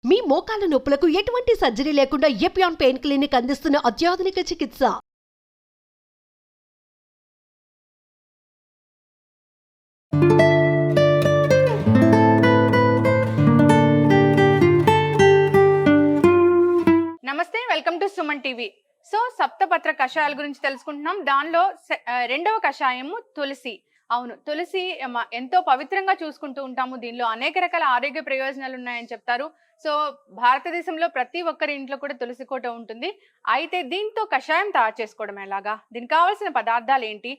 మీ మోకాల నొప్పులకు ఎటువంటి సర్జరీ లేకుండా ఎపియాన్ పెయిన్ క్లినిక్ అందిస్తున్న అత్యాధునిక చికిత్స. నమస్తే, welcome to Suman TV. So సప్తపత్ర కషాయాల గురించి తెలుసుకుంటున్నాం. దానిలో రెండవ కషాయము తులసి. అవును, తులసి ఎంతో పవిత్రంగా చూసుకుంటూ ఉంటాము. దీనిలో అనేక రకాల ఆరోగ్య ప్రయోజనాలు ఉన్నాయని చెప్తారు. సో భారతదేశంలో ప్రతి ఒక్కరి ఇంట్లో కూడా తులసి కోట ఉంటుంది. అయితే దీంతో కషాయం తయారు చేసుకోవడం ఎలాగా, దీనికి కావాల్సిన పదార్థాలు ఏంటి,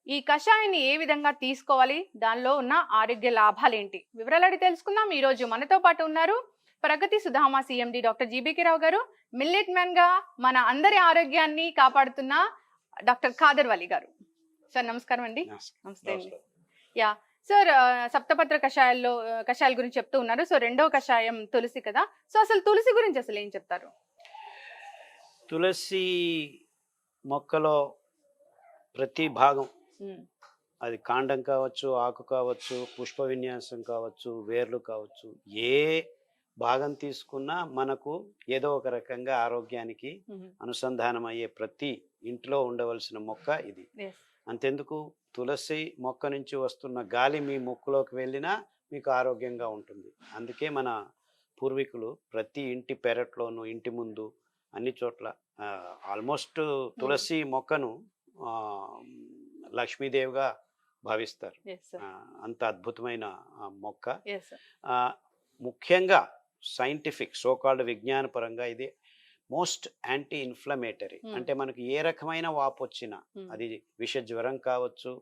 ఈ కషాయాన్ని ఏ విధంగా తీసుకోవాలి, దానిలో ఉన్న ఆరోగ్య లాభాలు ఏంటి, వివరాలు అడిగి తెలుసుకుందాం. ఈ రోజు మనతో పాటు ఉన్నారు ప్రగతి సుధామ సిఎండి డాక్టర్ జీబీకే రావు గారు, మిల్లెట్ మ్యాన్ గా మన అందరి ఆరోగ్యాన్ని కాపాడుతున్న డాక్టర్ ఖాదర్ వలి గారు. సార్ నమస్కారం అండి. నమస్తే అండి. యా సార్, సప్తపత్ర కషాయాల గురించి చెప్తూ ఉన్నారు. సో రెండో కషాయం తులసి కదా. సో అసలు తులసి గురించి అసలు ఏం చెప్తారు? తులసి మొక్కలో ప్రతి భాగం, అది కాండం కావచ్చు, ఆకు కావచ్చు, పుష్ప విన్యాసం కావచ్చు, వేర్లు కావచ్చు, ఏ భాగం తీసుకున్నా మనకు ఏదో ఒక రకంగా ఆరోగ్యానికి అనుసంధానం అయ్యే ప్రతి ఇంట్లో ఉండవలసిన మొక్క ఇది. అంతెందుకు, తులసి మొక్క నుంచి వస్తున్న గాలి మీ ముక్కులోకి వెళ్ళినా మీకు ఆరోగ్యంగా ఉంటుంది. అందుకే మన పూర్వీకులు ప్రతి ఇంటి పెరట్లోనూ, ఇంటి ముందు, అన్ని చోట్ల ఆల్మోస్ట్ తులసి మొక్కను లక్ష్మీదేవిగా భావిస్తారు. అంత అద్భుతమైన మొక్క. ముఖ్యంగా సైంటిఫిక్ సోకాల్డ్ విజ్ఞానపరంగా ఇది మోస్ట్ యాంటీ ఇన్ఫ్లమేటరీ. అంటే మనకి ఏ రకమైన వాపు వచ్చినా, అది విష జ్వరం కావచ్చు,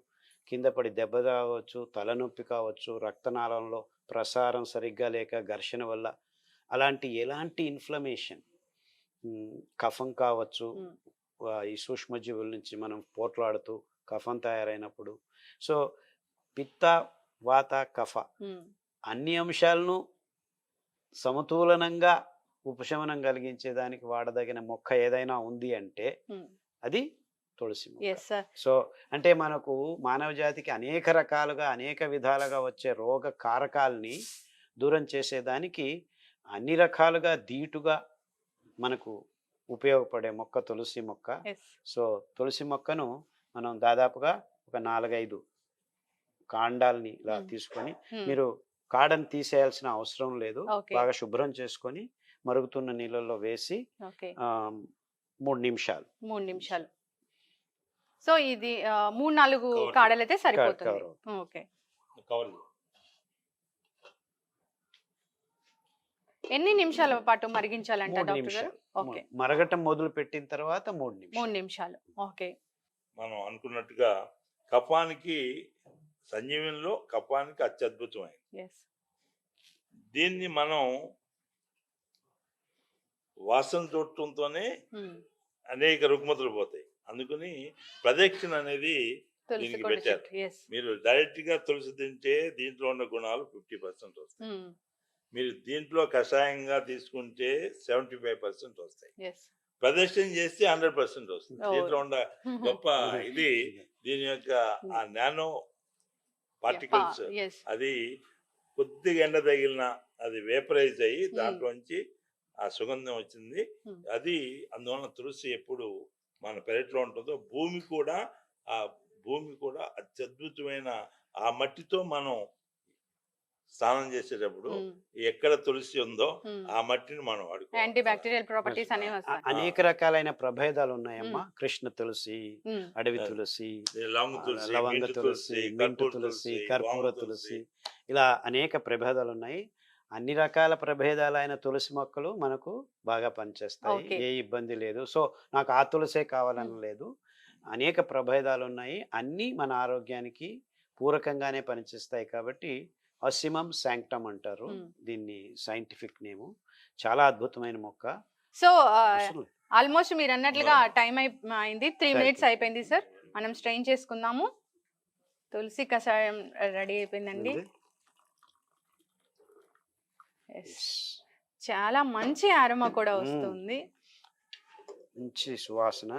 కింద పడి దెబ్బ కావచ్చు, తలనొప్పి కావచ్చు, రక్తనాళంలో ప్రసారం సరిగ్గా లేక ఘర్షణ వల్ల ఎలాంటి ఇన్ఫ్లమేషన్, కఫం కావచ్చు, ఈ సూక్ష్మజీవుల నుంచి మనం పోట్లాడుతూ కఫం తయారైనప్పుడు, సో పిత్త వాత కఫ అన్ని అంశాలను సమతులనంగా ఉపశమనం కలిగించేదానికి వాడదగిన మొక్క ఏదైనా ఉంది అంటే అది తులసి మొక్క. సో అంటే మనకు మానవ జాతికి అనేక రకాలుగా, అనేక విధాలుగా వచ్చే రోగ కారకాలని దూరం చేసేదానికి అన్ని రకాలుగా ధీటుగా మనకు ఉపయోగపడే మొక్క తులసి మొక్క. సో తులసి మొక్కను మనం దాదాపుగా ఒక 4-5 కాండాలని ఇలా తీసుకొని, మీరు కాడని తీసేయాల్సిన అవసరం లేదు, బాగా శుభ్రం చేసుకొని మరుగుతున్న నీళ్ళల్లో వేసి 3 నిమిషాలు. సో ఇది 3-4 కాడలు అయితే సరిపోతుంది. ఓకే. ఎన్ని నిమిషాల పాటు మరిగించాలంట డాక్టర్ గారు? ఓకే, మరగటం మొదలు పెట్టిన తర్వాత 3 నిమిషాలు. ఓకే. మనం అనుకున్నట్టుగా కఫానికి, సంజీవనంలో కఫానికి అత్యద్భుతమైంది. దీన్ని మనం వాసన చూడటంతోనే అనేక రుగ్మతలు పోతాయి. అందుకని ప్రదక్షిణ అనేది దీనికి పెట్టారు. మీరు డైరెక్ట్ గా తులసి తింటే దీంట్లో ఉన్న గుణాలు 50% వస్తాయి. మీరు దీంట్లో కషాయంగా తీసుకుంటే 75% వస్తాయి. ప్రదక్షిణ చేస్తే 100% వస్తుంది. దీంట్లో ఉన్న గొప్ప ఇది దీని యొక్క ఆ నానో పార్టికల్స్, అది కొద్దిగా ఎండ తగిలిన అది వేపరైజ్ అయ్యి దాంట్లోంచి ఆ సుగంధం వచ్చింది. అది అందువలన తులసి ఎప్పుడు మన పెరట్లో ఉంటుందో, భూమి కూడా అత్యద్భుతమైన ఆ మట్టితో మనం స్నానం చేసేటప్పుడు ఎక్కడ తులసి ఉందో ఆ మట్టిని మనం అనేక రకాలైన ప్రభేదాలు ఉన్నాయమ్మా. కృష్ణ తులసి, అడవి తులసి, లవంగ తులసి, మింటు తులసి, కర్పూర తులసి, ఇలా అనేక ప్రభేదాలు ఉన్నాయి. అన్ని రకాల ప్రభేదాలైన తులసి మొక్కలు మనకు బాగా పనిచేస్తాయి, ఏ ఇబ్బంది లేదు. సో నాకు ఆ తులసే కావాలని లేదు, అనేక ప్రభేదాలు ఉన్నాయి, అన్నీ మన ఆరోగ్యానికి పూరకంగానే పనిచేస్తాయి. కాబట్టి అసిమం శాంక్టమ్ అంటారు దీన్ని సైంటిఫిక్ నేము. చాలా అద్భుతమైన మొక్క. సో ఆల్మోస్ట్ మీరు అన్నట్లుగా టైం అయింది, 3 minutes అయిపోయింది సార్. మనం స్ట్రెయిన్ చేసుకుందాము. తులసి కషాయం రెడీ అయిపోయిందండి. చాలా మంచి ఆరోమా కూడా వస్తుంది, మంచి సువాసన.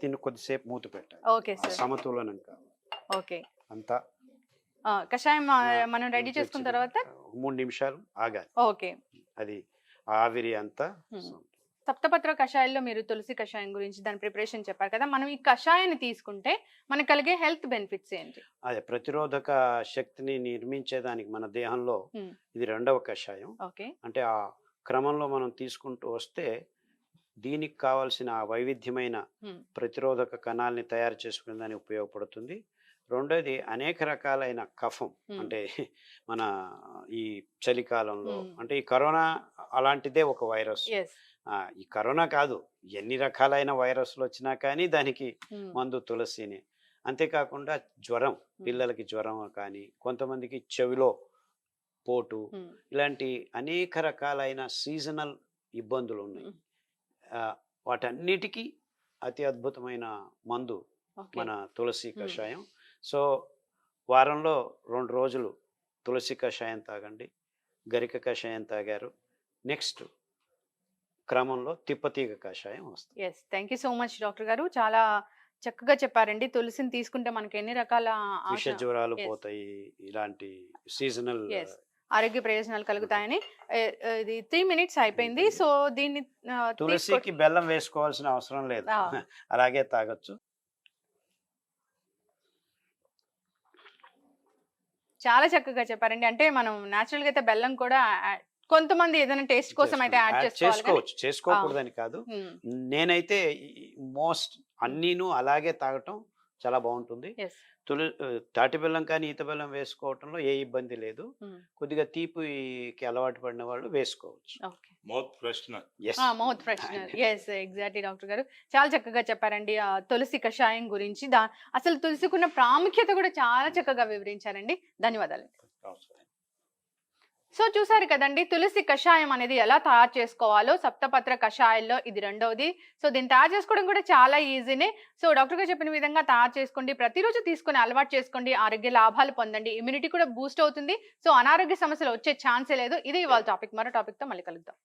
దీన్ని కొద్దిసేపు మూత పెట్టాలి. Okay sir, సమతులనంగా. ఓకే, అంతా కషాయం మనం రెడీ చేసుకున్న తర్వాత 3 నిమిషాలు ఆగాలి. ఓకే, అది ఆవిరి అంతా సప్తపత్ర కషాయాల్లో మీరు తులసి కషాయం గురించి దాని ప్రిపరేషన్ చెప్పారు కదా, మనం ఈ కషాయాన్ని తీసుకుంటే మనకు కలిగే హెల్త్ బెనిఫిట్స్ ఏంటి? అదే ప్రతిరోధక శక్తిని నిర్మించేదానికి మన దేహంలో ఇది రెండవ కషాయం. ఓకే, అంటే ఆ క్రమంలో మనం తీసుకుంటూ వస్తే దీనికి కావాల్సిన ఆ వైవిధ్యమైన ప్రతిరోధక కణాలని తయారు చేసుకునే దానికి ఉపయోగపడుతుంది. రెండోది అనేక రకాలైన కఫం, అంటే మన ఈ చలికాలంలో, అంటే ఈ కరోనా అలాంటిదే ఒక వైరస్. ఈ కరోనా కాదు, ఎన్ని రకాలైన వైరస్లు వచ్చినా కానీ దానికి మందు తులసినే. అంతేకాకుండా జ్వరం, పిల్లలకి జ్వరం కానీ, కొంతమందికి చెవిలో పోటు, ఇలాంటి అనేక రకాలైన సీజనల్ ఇబ్బందులు ఉన్నాయి. వాటన్నిటికీ అతి అద్భుతమైన మందు మన తులసి కషాయం. సో వారంలో 2 రోజులు తులసి కషాయం తాగండి. గరిక కషాయం తాగారు, నెక్స్ట్ క్రమంలో తిప్పతీగ కషాయం వస్తుంది. Thank you so much doctor గారు, చాలా చక్కగా చెప్పారండి. తులసిని తీసుకుంటే మనకి ఎన్ని రకాల విష జ్వరాలు పోతాయి, ఇలాంటి సీజనల్ ఆరోగ్య ప్రయోజనాలు కలుగుతాయని. ఇది 3 minutes అయిపోయింది. సో దీన్ని తులసికి బెల్లం వేసుకోవాల్సిన అవసరం లేదు, అలాగే తాగొచ్చు. చాలా చక్కగా చెప్పారండి. అంటే మనం న్యాచురల్ గా అయితే బెల్లం కూడా కొంతమంది ఏదైనా టేస్ట్ కోసం అయితే యాడ్ చేసుకోవచ్చు, చేసుకోకూడదని కాదు. నేనైతే మోస్ట్ అన్నీను అలాగే తాగటం చాలా బాగుంటుంది. తాటి బెల్లం కానీ ఈత బెల్లం వేసుకోవటంలో ఏ ఇబ్బంది లేదు. కొద్దిగా తీపికి అలవాటు పడిన వాళ్ళు వేసుకోవచ్చు. Mouth freshener. Mouth freshener, exactly doctor గారు చాలా చక్కగా చెప్పారండి ఆ తులసి కషాయం గురించి. అసలు తులసికున్న ప్రాముఖ్యత కూడా చాలా చక్కగా వివరించారండి. ధన్యవాదాలు. సో చూసారు కదండి, తులసి కషాయం అనేది ఎలా తయారు చేసుకోవాలో. సప్తపత్ర కషాయాల్లో ఇది రెండవది. సో దీన్ని తయారు చేసుకోవడం కూడా చాలా ఈజీనే. సో డాక్టర్ గారు చెప్పిన విధంగా తయారు చేసుకోండి, ప్రతిరోజు తీసుకొని అలవాటు చేసుకోండి, ఆరోగ్య లాభాలు పొందండి, ఇమ్యూనిటీ కూడా బూస్ట్ అవుతుంది. సో అనారోగ్య సమస్యలు వచ్చే ఛాన్సే లేదు. ఇది ఇవాళ టాపిక్. మరో టాపిక్ తో మళ్ళీ కలుద్దాం.